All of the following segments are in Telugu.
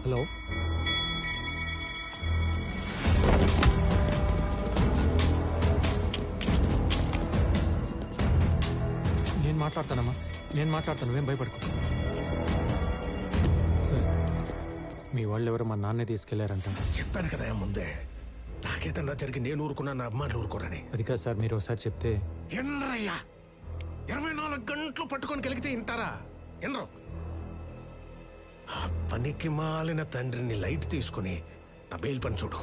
హలో, నేను మాట్లాడతానమ్మా, నేను మాట్లాడతాను, ఏం భయపడుకో. సార్, మీ వాళ్ళు ఎవరో మా నాన్నే తీసుకెళ్లారంట. చెప్పాను కదా ముందే, నాకేదన్నా జరిగి నేను ఊరుకున్నా, నా అమ్మాయిలు ఊరుకోరని. అది కాదు సార్, మీరు ఒకసారి చెప్తే. ఎన్నరయ్యా, 24 గంటలు పట్టుకొని కలిగితే వింటారా? ఎన్నరో ఆ పనికి మాలిన తండ్రిని లైట్ తీసుకుని నా బెయిల్ పని చూడు.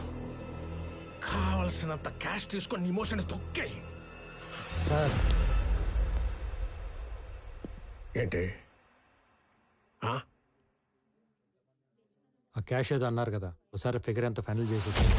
కావలసినంత క్యాష్ తీసుకొని ఇమోషన్ తొక్కాయి. సార్, ఏంటి ఆ క్యాష్ ఏదో అన్నారు కదా, ఒకసారి ఫిగర్ ఎంత ఫైనల్ చేసేసింది.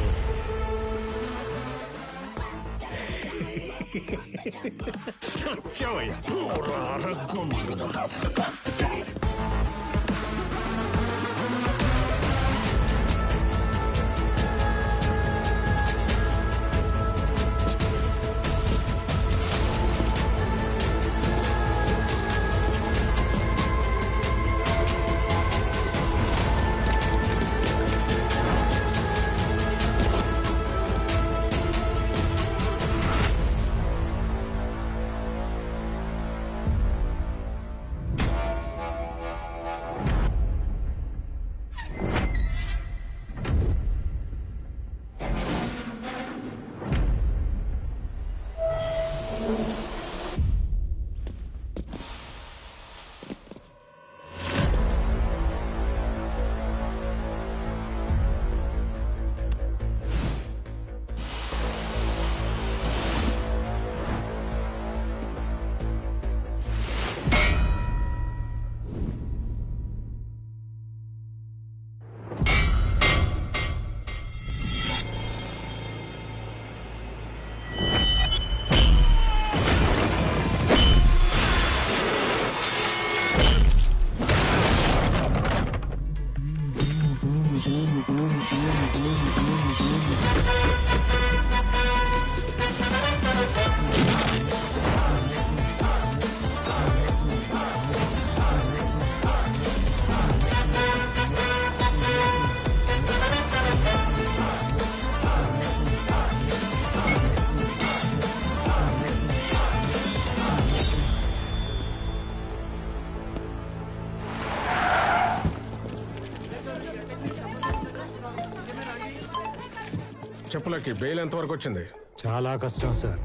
చెప్పులకి బెయిల్ ఎంతవరకు వచ్చింది? చాలా కష్టం సార్.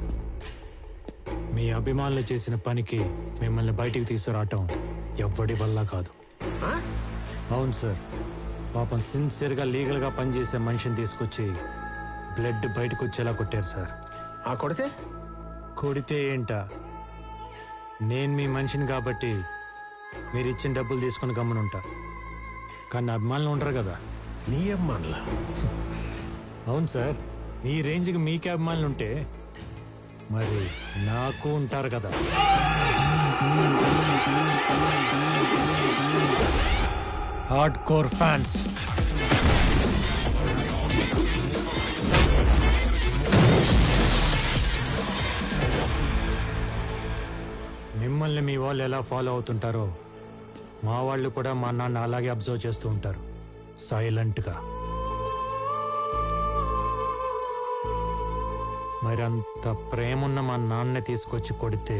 మీ అభిమానులు చేసిన పనికి మిమ్మల్ని బయటికి తీసుకురావటం ఎవ్వడి వల్ల కాదు. అవును సార్, పాపం సిన్సియర్గా లీగల్గా పనిచేసే మనిషిని తీసుకొచ్చి బ్లడ్ బయటకు వచ్చేలా కొట్టారు సార్. ఆ కొడితే కొడితే ఏంటా, నేను మీ మనిషిని కాబట్టి మీరు ఇచ్చిన డబ్బులు తీసుకుని గమ్మునుంటా, కానీ అభిమానులు ఉంటారు కదా. నీ అమ్మానులా? అవును సార్, మీ రేంజ్కి మీకే అభిమానులు ఉంటే మరి నాకు ఉంటారు కదా. Hard core fans. మిమ్మల్ని మీ వాళ్ళు ఎలా ఫాలో అవుతుంటారో మా వాళ్ళు కూడా మా నాన్న అలాగే అబ్జర్వ్ చేస్తూ ఉంటారు, సైలెంట్గా. మరి అంత ప్రేమున్న మా నాన్నే తీసుకొచ్చి కొడితే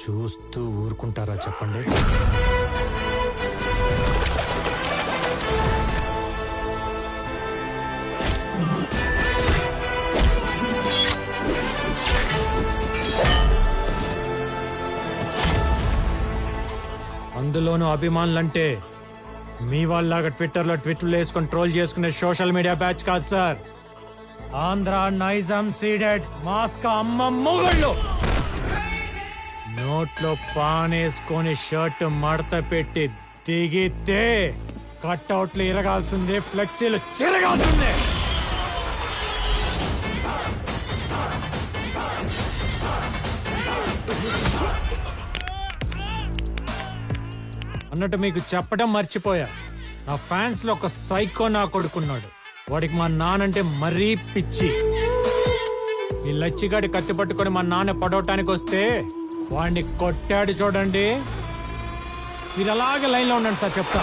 చూస్తూ ఊరుకుంటారా చెప్పండి? అందులోనూ అభిమానులంటే మీ వాళ్ళలాగా ట్విట్టర్లో ట్విట్లు వేసుకొని ట్రోల్ చేసుకునే సోషల్ మీడియా బ్యాచ్ కాదు సార్. ఆంధ్ర నైజాం సీడెడ్ మాస్క్ అమ్మ మొగుళ్ళు. నోట్లో పానేసుకొని షర్ట్ మడత పెట్టి దిగితే కట్అవుట్లు ఇరగాల్సిందే, ఫ్లెక్సీలు చిరగాల్సిందే. అన్నట్టు మీకు చెప్పడం మర్చిపోయా, నా ఫ్యాన్స్ లో ఒక సైకో నా కొడుకున్నాడు. వాడికి మా నానంటే మరీ పిచ్చి. ఈ లచ్చిగాడి కత్తి పట్టుకొని మా నాన్న పడవటానికి వస్తే వాడిని కొట్టాడు చూడండి. మీరు అలాగే లైన్లో ఉండండి సార్, చెప్తా.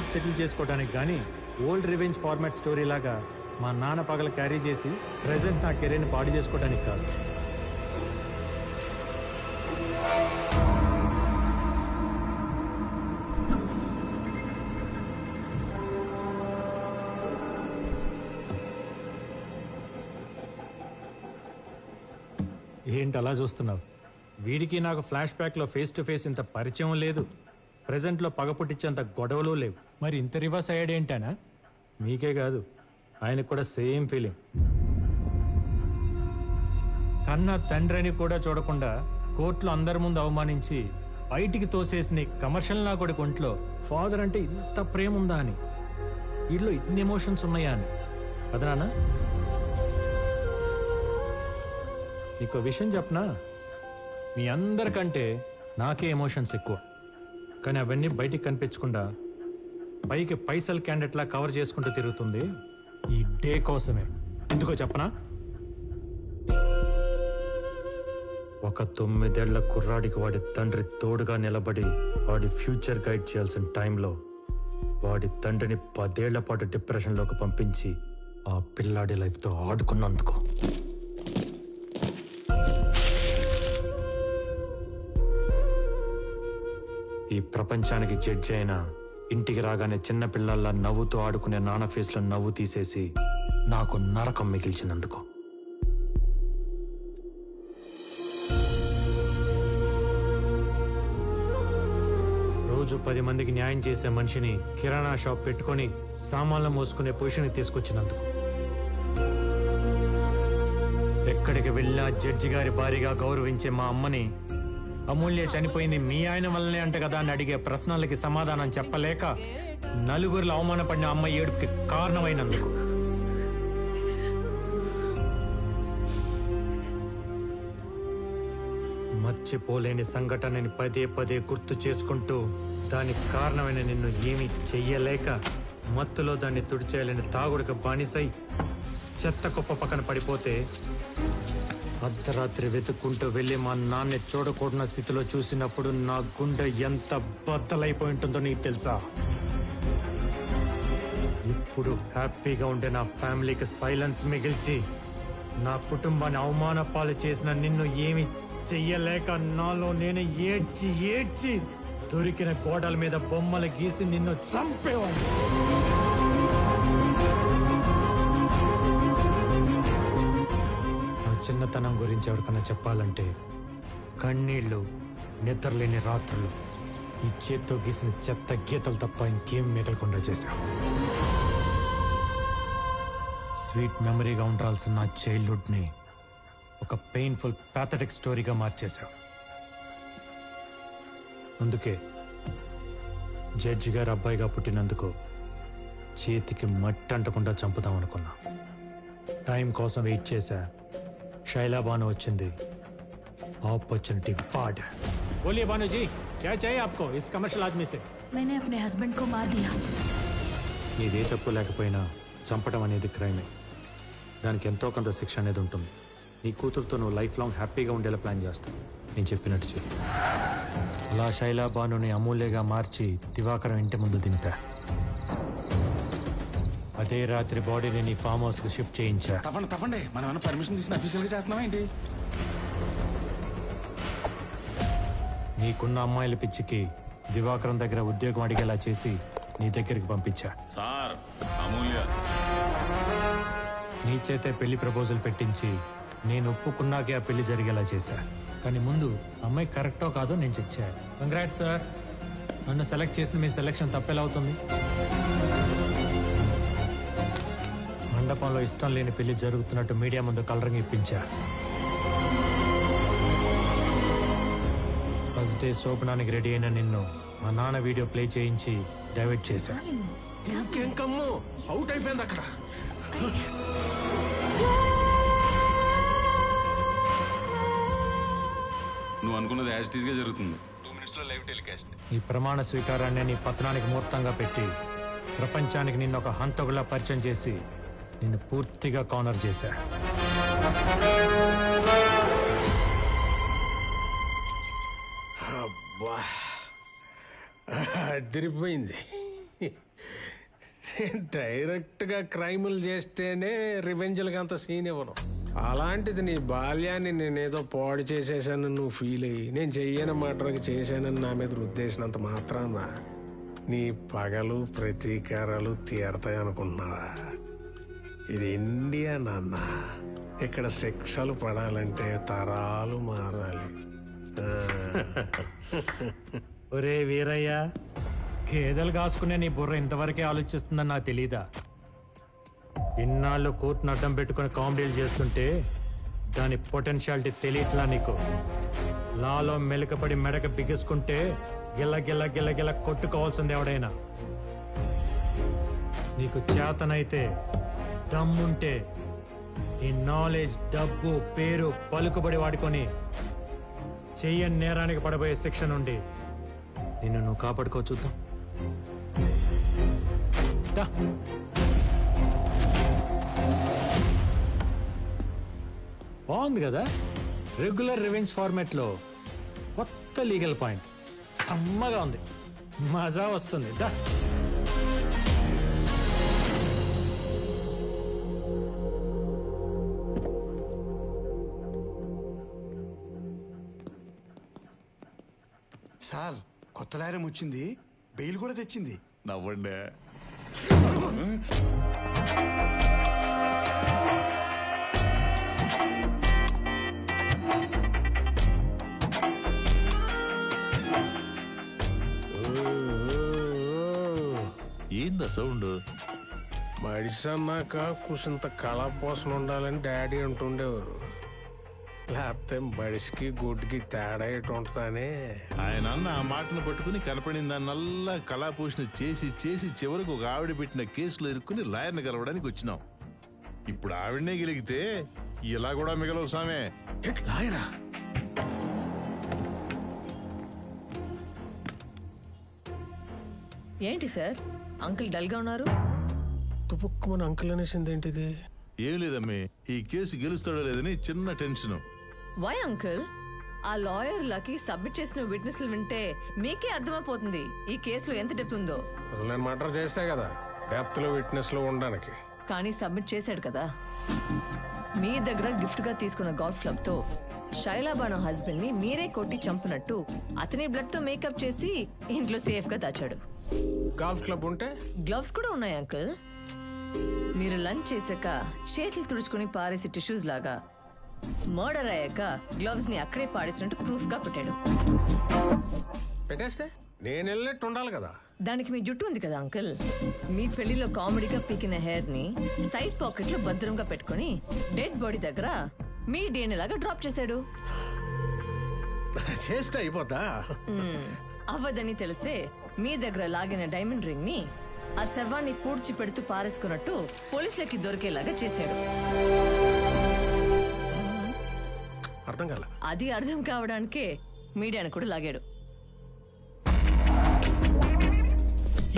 లైఫ్ సెటిల్ చేసుకోవడానికి కానీ ఓల్డ్ రివెంజ్ ఫార్మాట్ స్టోరీ లాగా మా నాన్న పగల క్యారీ చేసి ప్రెసెంట్ నా కెరీర్ని పాడు చేసుకోవడానికి కాదు. ఏంటి అలా చూస్తున్నావు? వీడికి నాకు ఫ్లాష్ బ్యాక్లో ఫేస్ టు ఫేస్ ఇంత పరిచయం లేదు, ప్రెజెంట్లో పగ పుట్టించేంత గొడవలు లేవు. మరి ఇంత రివర్స్ అయ్యాడు ఏంటనా? మీకే కాదు, ఆయనకు కూడా సేమ్ ఫీలింగ్. కన్నా తండ్రిని కూడా చూడకుండా కోర్టులో అందరి ముందు అవమానించి బయటికి తోసేసిన కమర్షియల్ నా కొడుకు ఒంట్లో ఫాదర్ అంటే ఇంత ప్రేమ ఉందా అని, వీటిలో ఇన్ని ఎమోషన్స్ ఉన్నాయా అని. కదా నాన్న? నీకు విషయం చెప్పనా, మీ అందరికంటే నాకే ఎమోషన్స్ ఎక్కువ. కానీ అవన్నీ బయటికి కనిపించకుండా పైకి పైసల్ క్యాండిడేట్లా కవర్ చేసుకుంటూ తిరుగుతుంది ఈ డే కోసమే. ఎందుకో చెప్పనా? ఒక 9 ఏళ్ల కుర్రాడికి వాడి తండ్రి తోడుగా నిలబడి వాడి ఫ్యూచర్ గైడ్ చేయాల్సిన టైంలో వాడి తండ్రిని 10 ఏళ్ల పాటు డిప్రెషన్లోకి పంపించి ఆ పిల్లాడి లైఫ్తో ఆడుకున్నందుకు. ఈ ప్రపంచానికి జడ్జి అయినా ఇంటికి రాగానే చిన్న పిల్లల్లా నవ్వుతూ ఆడుకునే నాన్న ఫేస్లో నవ్వు తీసేసి నాకు నరకం మిగిల్చినందుకు. రోజు 10 మందికి న్యాయం చేసే మనిషిని కిరాణా షాప్ పెట్టుకొని సామాన్లు మోసుకునే పొజిషన్కి తీసుకొచ్చినందుకు. ఎక్కడికి వెళ్ళినా జడ్జి గారి భారీగా గౌరవించే మా అమ్మని అమూల్య చనిపోయింది మీ ఆయన వల్లనే అంట కదా అని అడిగే ప్రశ్నలకి సమాధానం చెప్పలేక నలుగురిలో అవమానపడిన అమ్మ ఏడుపుకి కారణమైనందుకు. మర్చిపోలేని సంఘటనని పదే పదే గుర్తు చేసుకుంటూ దానికి కారణమైన నిన్ను ఏమీ చెయ్యలేక మత్తులో దాన్ని తుడిచేయాలని తాగుడికి బానిసై చెత్త కుప్ప పక్కన పడిపోతే అర్ధరాత్రి వెతుక్కుంటూ వెళ్ళి మా నాన్న చూడకూడన స్థితిలో చూసినప్పుడు నా గుండె ఎంత బద్దలైపోయి ఉంటుందో నీకు తెలుసా? ఇప్పుడు హ్యాపీగా ఉండే నా ఫ్యామిలీకి సైలెన్స్ మిగిల్చి నా కుటుంబాన్ని అవమాన పాలు చేసిన నిన్ను ఏమి చెయ్యలేక నాలో నేను ఏడ్చి ఏడ్చి దొరికిన గోడల మీద బొమ్మలు గీసి నిన్ను చంపేవాడిని. చిన్నతనం గురించి ఎవరికన్నా చెప్పాలంటే కన్నీళ్లు, నిద్రలేని రాత్రులు, ఈ చేత్తో గీసిన చెత్త గీతలు తప్ప ఇంకేం మిగలకుండా చేశావు. స్వీట్ మెమరీగా ఉండాల్సిన నా చైల్డ్హుడ్ని ఒక పెయిన్ఫుల్ ప్యాథటిక్ స్టోరీగా మార్చేశావు. అందుకే జడ్జి గారు అబ్బాయిగా పుట్టినందుకు చేతికి మట్టి అంటకుండా చంపుదాం అనుకున్నా. టైం కోసం వెయిట్ చేశా. शैला बानो వచ్చింది. अपॉर्चुनिटी फाड़. बोलिए बानो जी, क्या चाहिए आपको इस कमर्शियल आदमी से? मैंने अपने हस्बैंड को मार दिया. నీదే తప్పు లేకపోయినా చంపడం అనేది క్రైమే. దానికి ఎంతో కొంత శిక్ష అనేది ఉంటుంది. నీ కూతురుతో నువ్వు లైఫ్ లాంగ్ హ్యాపీగా ఉండేలా ప్లాన్ చేస్తావు. నేను చెప్పినట్టు చెప్పు. అలా శైలా బానుని అమూల్యగా మార్చి దివాకరం ఇంటి ముందు దింపా. అదే రాత్రి బాడీని నీ ఫామ్ హౌస్ కు షిఫ్ట్ చేయించా. తప్పండి మనం ఏమైనా పర్మిషన్ తీసుకుని అఫీషియల్ గా చేస్తున్నావా ఏంటి? నీకున్న అమ్మాయిల పిచ్చికి దివాకరం దగ్గర ఉద్యోగం అడిగేలా చేసి నీ దగ్గరికి పంపించా. సార్ అమూల్య నీ చేతే పెళ్లి ప్రపోజల్ పెట్టించి నేను ఒప్పుకున్నాకే ఆ పెళ్లి జరిగేలా చేశా. కానీ ముందు అమ్మాయి కరెక్టో కాదో నేను చెక్ చేయాలి. కంగ్రాట్స్ సార్, నన్ను సెలెక్ట్ చేసిన మీ సెలెక్షన్ తప్పెలా అవుతుంది? మండపంలో ఇష్టం లేని పెళ్లి జరుగుతున్నట్టు మీడియా ముందు కలరింగ్ ఇప్పించా. ఫస్ట్ డే శోభనానికి రెడీ అయిన నిన్ను మా నాన్న వీడియో ప్లే చేయించి డైవర్ట్ చేశా. ఇంకేం కమ్ము, అవుట్ అయిపోయింది అక్కడ. నువ్వు అనుకున్నది యాజ్ ఇట్ ఈస్ గా జరుగుతుంది. 2 minutes లో లైవ్ టెలికాస్ట్. ఈ ప్రమాణ స్వీకారాన్ని నీ పతనానికి ముహూర్తంగా పెట్టి ప్రపంచానికి నిన్ను ఒక హంతకులా పరిచయం చేసి నిన్ను పూర్తిగా కార్నర్ చేశా. అబ్బా, అదిరిపోయింది. డైరెక్ట్ గా క్రైములు చేస్తేనే రివెంజ్లకి అంత సీన్ ఇవ్వను. అలాంటిది నీ బాల్యాన్ని నేనేదో పాడు చేసేసానని నువ్వు ఫీల్ అయ్యి నేను చెయ్యని మాటకి చేశానని నా మీద రుద్దేసినంత మాత్రాన నీ పగలు ప్రతీకారాలు తీరతాయి అనుకున్నావా? ఇది ఇండియా నాన్న. ఇక్కడ శిక్షలు పడాలంటే తరాలు మారాలి. ఒరే వీరయ్య, గేదెలు కాసుకునే నీ బుర్ర ఇంతవరకే ఆలోచిస్తుందని నాకు తెలీదా? ఇన్నాళ్ళు కోర్టును అడ్డం పెట్టుకుని కామెడీలు చేస్తుంటే దాని పొటెన్షియాలిటీ తెలియట్లా నీకు? లాలో మెలకపడి మెడక బిగుసుకుంటే గిల్ల గిల్ల గిల్ల గిల్ల కొట్టుకోవాల్సింది ఎవడైనా. నీకు చేతనైతే దమ్ముంటే ఈ నాలెడ్జ్, డబ్బు, పేరు, పలుకుబడి వాడుకొని చెయ్యని నేరానికి పడబోయే శిక్ష నుండి నిన్ను నువ్వు కాపాడుకో చూద్దాం. దా. బాగుంది కదా? రెగ్యులర్ రివెంజ్ ఫార్మాట్ లో కొత్త లీగల్ పాయింట్. సమ్మగా ఉంది, మజా వస్తుంది. దా. సార్, కొత్త లారం వచ్చింది, బెయిల్ కూడా తెచ్చింది. నవ్వండే. ఏందా సౌండ్? మడిసి అన్నాక కుసింత కళాపోసన ఉండాలని డాడీ అంటుండేవారు. లేకపోతే మడిసికి గుడ్డికి తేడా ఎటు ఉంటుందని. ఆయన అన్న ఆ మాటను పట్టుకుని కనపడిన దాన్నల్లా కళాపోషణ చేసి చేసి చివరికి ఒక ఆవిడ పెట్టిన కేసులో ఇరుక్కుని లాయర్ని కలవడానికి వచ్చినాం. ఇప్పుడు ఆవిడనే గెలిగితే ఇలా కూడా మిగలవు సామే. లాయరా? ఏంటి సార్, అంకుల్ డల్ గా ఉన్నారు? తుపుక్కుమని అంకుల్ అనేసింది ఏంటిది? ఏం లేదమ్మే, ఈ కేసు గెలుస్తాడో లేదని చిన్న టెన్షన్. Why uncle? ఆ లాయర్ లకి సబ్మిట్ చేసిన విట్నెస్లు వింటే మీకే అర్థమైపోతుంది ఈ కేసులో ఎంత డెప్త్ ఉందో. అసలు నేను మర్డర్ చేస్తే కదా డెప్త్ లో విట్నెస్ లో ఉండడానికి. కానీ సబ్మిట్ చేశాడు కదా. మీ దగ్గర గిఫ్ట్ గా తీసుకున్న గోల్ఫ్ క్లబ్ తో శైలాబాను హస్బెండ్ ని మీరే కొట్టి చంపినట్టు అతని బ్లడ్ తో మేకప్ చేసి ఇంట్లో సేఫ్ గా దాచాడు. గోల్ఫ్ క్లబ్ ఉంటే గ్లవ్స్ కూడా ఉన్నాయి అంకుల్. మీరు లంచ్ చేశాక చేతులు తుడుచుకుని పారేసి టిష్యూస్ లాగా మర్డర్ అయ్యాక గ్లవ్స్ ని అక్కడే పాడేసినట్టు ప్రూఫ్ గా పెట్టాడు. పెట్టేస్తే నేను వెళ్ళినట్టు ఉండాలి కదా. దానికి మీ జుట్టు ఉంది కదా అంకుల్, మీ పెళ్లిలో కామెడీగా పీకిన హెయిర్ ని సైడ్ పాకెట్ లో భద్రంగా పెట్టుకుని డెడ్ బాడీ దగ్గర మీ DNA లాగా డ్రాప్ చేశాడు. చేస్తే అయిపోద్దా? అవ్వదని తెలిసే మీ దగ్గర లాగిన డైమండ్ రింగ్ ని ఆ శవాన్ని పూడ్చి పెడుతూ పారేసుకున్నట్టు పోలీసులకి దొరికేలాగా చేశాడు. అర్థం కాల. అది అర్థం కావడానికే మీడియాను కూడా లాగాడు.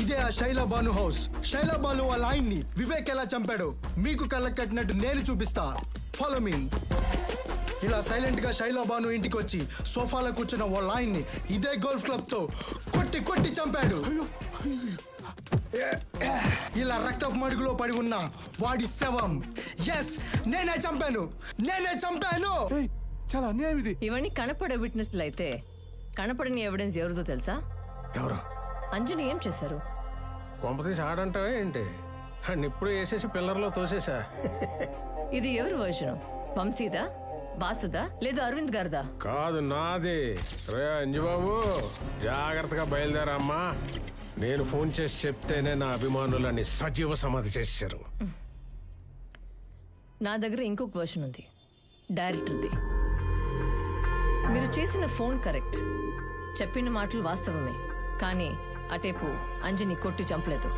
ఇదే ఆ శైలాబాను హౌస్. శైలాబాను వాళ్ళ ఆయన్ని వివేక్ ఎలా చంపాడు మీకు కళ్ళకు కట్టినట్టు నేను చూపిస్తా. Follow me. ఇలా సైలెంట్ గా శైలాబాను ఇంటికి వచ్చి సోఫాలో కూర్చున్న వాళ్ళ ఆయన్ని ఇదే గోల్ఫ్ క్లబ్ తో కొట్టి కొట్టి చంపాడు. ఇలా రక్తపు మడుగులో పడి ఉన్న వాడి శవం. ఎస్, నేనే చంపాను, నేనే చంపాను. చాలా అన్యాయం ఇది. ఇవన్నీ కనపడే విట్నెస్లు అయితే కనపడని ఎవిడెన్స్ ఎవరిదో తెలుసా? ఎవరు? అంజని ఏం చేశారు? కొంపతీసి ఆడంటావే ఏంటి? ఇప్పుడు వేసేసి పిల్లర్లో తోసేసా. ఇది ఎవరు వర్షను? వంశీదా, బాసుదా, లేదా అరవింద్ గారిదా? కాదు, నాది. రే అంజుబాబు, జాగ్రత్తగా బయలుదేరమ్మా. నేను ఫోన్ చేసి చెప్తేనే నా అభిమానులని సజీవ సమాధి చేశారు. నా దగ్గర ఇంకొక వర్షన్ ఉంది, డైరెక్టర్ది. మీరు చేసిన ఫోన్ కరెక్ట్, చెప్పిన మాటలు వాస్తవమే, కానీ అటేపు అంజని కొట్టి చంపలేదు.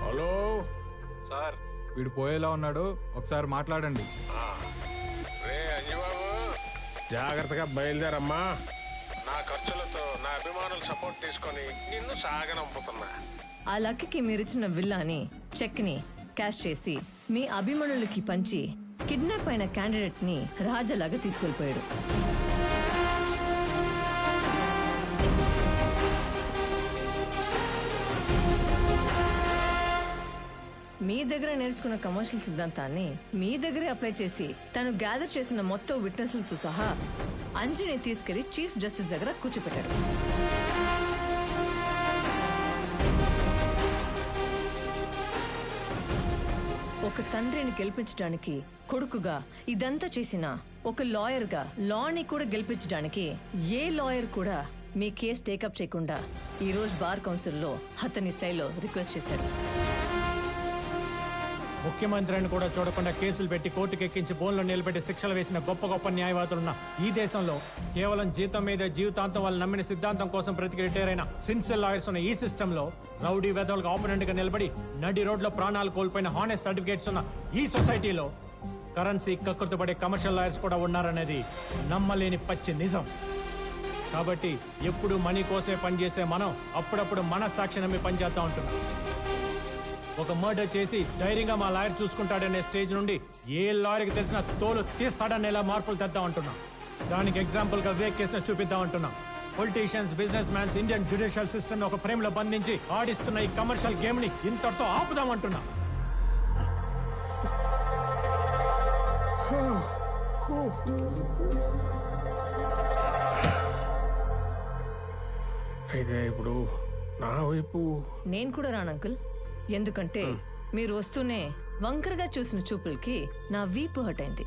హలో సార్, వీడు పోయేలా ఉన్నాడు, ఒకసారి మాట్లాడండి. రే అంజుబాబు, జాగ్రత్తగా బయలుదేరమ్మా. నా ఖర్చులతో నా అభిమానులు సపోర్ట్ తీసుకొని నిన్ను సాగనంపుతున్నా. ఆ లక్కీకి మీరిచ్చిన విల్లాని, చెక్ని క్యాష్ చేసి మీ అభిమానులకి పంచి కిడ్నాప్ అయిన క్యాండిడేట్ ని రాజాలాగా తీసుకెళ్లిపోయాడు. మీ దగ్గర నేర్చుకున్న కమర్షియల్ సిద్ధాంతాన్ని మీ దగ్గరే అప్లై చేసి తను గ్యాదర్ చేసిన మొత్తం విట్నెస్లతో సహా అంజుని తీసుకెళ్లి చీఫ్ జస్టిస్ దగ్గర కూర్చోపెట్టాడు. ఒక తండ్రిని గెలిపించడానికి కొడుకుగా ఇదంతా చేసిన ఒక లాయర్గా లాని కూడా గెలిపించడానికి ఏ లాయర్ కూడా మీ కేసు టేకప్ చేయకుండా ఈ రోజు బార్ కౌన్సిల్లో అతని స్టైల్లో రిక్వెస్ట్ చేశాడు. ముఖ్యమంత్రిని కూడా చూడకుండా కేసులు పెట్టి కోర్టుకు ఎక్కించి బోన్లో నిలబెట్టి శిక్షలు వేసిన గొప్ప గొప్ప న్యాయవాదులున్న ఈ దేశంలో కేవలం జీతం మీద జీవితాంతం వాళ్ళు నమ్మిన సిద్ధాంతం కోసం బ్రతికి రిటైర్ అయిన సిన్సియర్ లాయర్స్ ఉన్న ఈ సిస్టంలో రౌడీ వెధవులకు ఆపోనెంట్ గా నిలబడి నడి రోడ్లో ప్రాణాలు కోల్పోయిన హానెస్ట్ సర్టిఫికేట్స్ ఉన్న ఈ సొసైటీలో కరెన్సీ కక్కుర్తిపడే కమర్షియల్ లాయర్స్ కూడా ఉన్నారనేది నమ్మలేని పచ్చి నిజం. కాబట్టి ఎప్పుడు మనీ కోసమే పనిచేసే మనం అప్పుడప్పుడు మన సాక్షి నమ్మి పనిచేస్తా ఉంటున్నాం. ఒక మర్డర్ చేసి ధైర్యంగా మా లాయర్ చూసుకుంటాడనే స్టేజ్ నుండి ఏ లాయర్కి తెలిసిన తోలు తీస్తాడనేలా మార్పులు తెద్దాం అంటున్నాం. దానికి ఎగ్జాంపుల్ గా వివేక్ కేసును చూపిద్దాం అంటున్నాం. Politicians, business mans Indian judicial system ఒక ఫ్రేమ్ లో బంధించి ఆడిస్తున్న ఈ కమర్షియల్ గేమ్ ని ఇంతటితో ఆపుదాం అంటున్నాం. అయితే ఇప్పుడు నా వైపు నేను కూడా రాను అంకుల్. ఎందుకంటే మీరు వస్తూనే వంకరగా చూసిన చూపులకి నా వీపు హర్ట్ అయింది.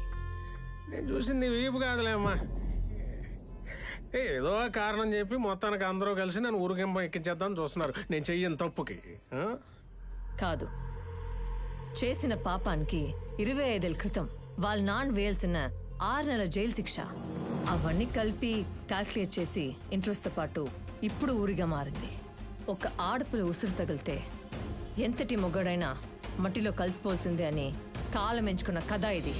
నేను చూసింది వీపు కాదులేమ్మా, ఏదో కారణం చెప్పి మొత్తానికి అందరూ కలిసి నన్ను ఊరికింప ఎక్కించేద్దామని చూస్తున్నారు. నేను చెయ్యను తప్పుకి కాదు, చేసిన పాపానికి 25 ఏళ్ల క్రితం వాళ్ళ నాన్న వేయాల్సిన 6 నెలల జైలు శిక్ష అవన్నీ కలిపి క్యాల్కులేట్ చేసి ఇంట్రెస్ట్తో పాటు ఇప్పుడు ఊరిగా మారింది. ఒక ఆడపిల్ల ఉసురు తగిలితే ఎంతటి మొగ్గడైనా మట్టిలో కలిసిపోల్సిందే అని కాలం ఎంచుకున్న కథ ఇది.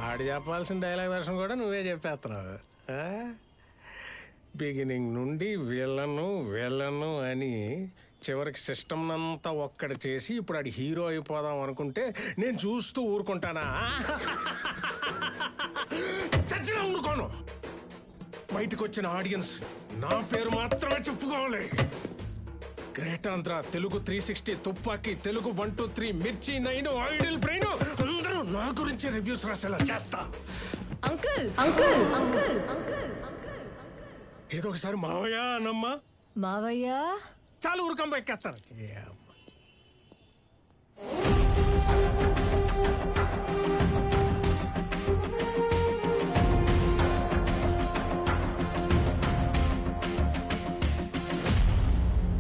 ఆడి చెప్పాల్సిన డైలాగ్ వర్షన్ కూడా నువ్వే చెప్పేస్తున్నావు. బిగినింగ్ నుండి వీళ్ళను అని చివరికి సిస్టమ్ అంతా ఒక్కటి చేసి ఇప్పుడు ఆడి హీరో అయిపోదాం అనుకుంటే నేను చూస్తూ ఊరుకుంటానా? చచ్చినా ఊరుకోను. బయటకు వచ్చిన ఆడియన్స్ నా పేరు మాత్రమే చెప్పుకోవాలి. గ్రేట్ ఆంధ్ర, తెలుగు 360, తుపాకీ, తెలుగు 1, 2, 3, మిర్చి 9, ఐడిల్ బ్రెయిన్ అందరూ నా గురించి రివ్యూస్ రాసేలా చేస్తా. అంకుల్ అంకుల్ అంకుల్ అంకుల్ ఏదో ఒకసారి మావయ్య అనమ్మా. మావయ్య చాలు ఊరుకంబ ఎక్కేస్తాను.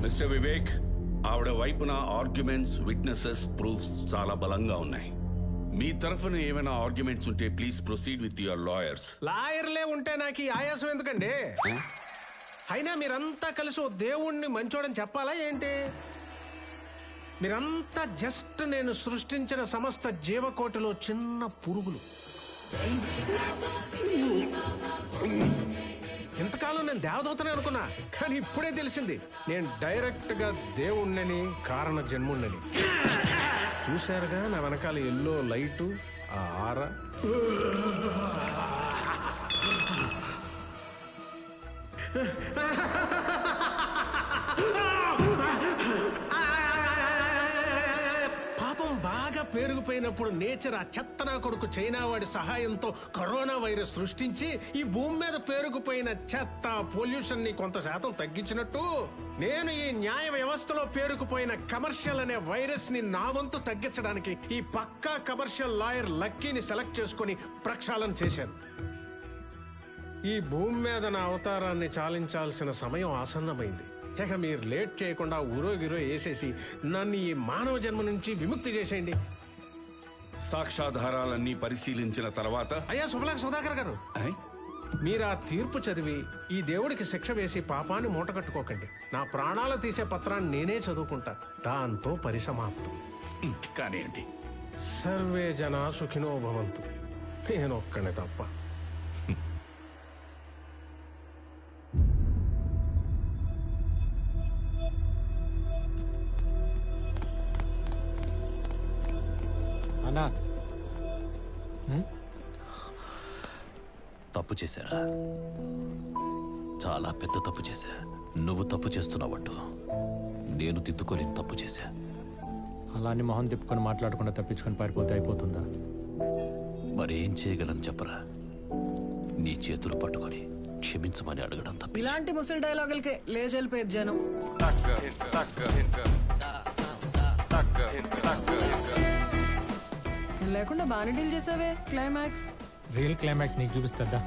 మిస్టర్ వివేక్, ఆవిడ వైపున ఆర్గ్యుమెంట్స్, విట్నెసెస్, ప్రూఫ్స్ చాలా బలంగా ఉన్నాయి. మీ తరఫున ఏమైనా ఆర్గ్యుమెంట్స్ ఉంటే please proceed with your lawyers. లాయర్లే ఉంటే నాకు ఈ ఆయాసం ఎందుకండి? అయినా మీరంతా కలిసి ఓ దేవుణ్ణి మంచోడని చెప్పాలా ఏంటి? మీరంతా జస్ట్ నేను సృష్టించిన సమస్త జీవకోటిలో చిన్న పురుగులు. ఇంతకాలం నేను దేవదూతనే అనుకున్నా, కానీ ఇప్పుడే తెలిసింది నేను డైరెక్ట్ గా దేవుణ్ణని, కారణ జన్ముణ్ణని. చూశారుగా నా వెనకాల ఎల్లో లైటు, ఆ ఆరా. పాపం బాగా పేరుకుపోయినప్పుడు నేచర్ ఆ చెత్తనా కొడుకు చైనా వాడి సహాయంతో కరోనా వైరస్ సృష్టించి ఈ భూమి మీద పేరుకుపోయిన చెత్త, పొల్యూషన్ ని కొంత శాతం తగ్గించినట్టు నేను ఈ న్యాయ వ్యవస్థలో పేరుకుపోయిన కమర్షియల్ అనే వైరస్ ని నా వంతు తగ్గించడానికి ఈ పక్కా కమర్షియల్ లాయర్ లక్కీని సెలెక్ట్ చేసుకుని ప్రక్షాళన చేశాను. ఈ భూమి మీద నా అవతారాన్ని చాలించాల్సిన సమయం ఆసన్నమైంది. ఇక మీరు లేట్ చేయకుండా గిరో వేసేసి నన్ను ఈ మానవ జన్మ నుంచి విముక్తి చేసేయండి. సాక్ష్యాధారాలన్నీ పరిశీలించిన తర్వాత అయ్యా సుమలాక సుధాకర్ గారు, మీరు ఆ తీర్పు చదివి ఈ దేవుడికి శిక్ష వేసి పాపాన్ని మూటగట్టుకోకండి. నా ప్రాణాలు తీసే పత్రాన్ని నేనే చదువుకుంటా. దాంతో పరిసమాప్తం. కానివ్వండి. సర్వే జనా సుఖినో భవంతు. నేనొక్కనే తప్ప. అన్నా తప్పు చేశారా? చాలా పెద్ద తప్పు చేశా. నువ్వు తప్పు చేస్తున్నావంటూ నేను దిద్దుకోలేని తప్పు చేశా. అలాని మొహం తిప్పుకొని మాట్లాడకుండా తప్పించుకొని పారిపోతే అయిపోతుందా? మరేం చేయగలను చెప్పరా? నీ చేతులు పట్టుకొని క్షమించమని అడగడం తప్ప. ఇలాంటి ముసలి డైలాగులకే లేచి వెళ్ళిపోయేది జనం. లేకుండా బాగానే డీల్ చేసావే క్లైమాక్స్. రియల్ క్లైమాక్స్ నీకు చూపిస్తుందా?